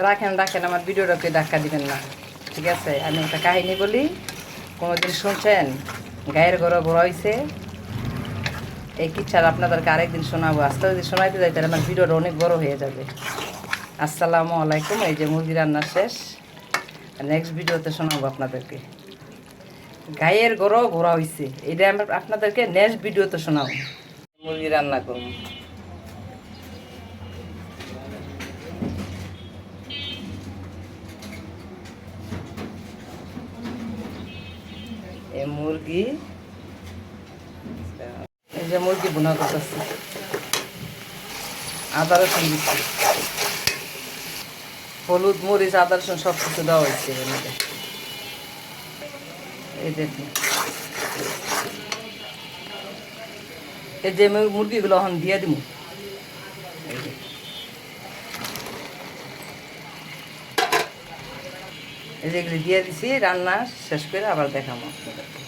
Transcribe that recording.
রাখেন রাখেন, আমার ভিডিওটাকে ধাক্কা দিবেন না, ঠিক আছে? আমি একটা কাহিনী বলি, কোনোদিন শুনছেন গায়ের গরো বড় হয়েছে? এই কিচ্ছার আপনাদেরকে আরেকদিন শোনাবো। আজকে যদি শোনাইতে যাই তাহলে আমার ভিডিওটা অনেক বড় হয়ে যাবে। আসসালামু আলাইকুম। এই যে মুরগি রান্না শেষ, নেক্সট ভিডিওতে শোনাবো আপনাদেরকে। গায়ের গরো ঘোরা হয়েছে, এটা আমি আপনাদেরকে নেক্সট ভিডিওতে শোনাবো। মুরগি রান্না করবো। এই মুরগি, এই যে মুরগি বোনা করতেছি, আদা রসুন দিচ্ছি, হলুদ মরিচ আদা রসুন সব কিছু দেওয়া হয়েছে এর মধ্যে। এই দেখুন, এই যে মুরগিগুলো এখন দিয়ে দিব। এই যে এগুলি দিয়ে দিছি, রান্না শেষ করে আবার দেখাবো আপনাদের।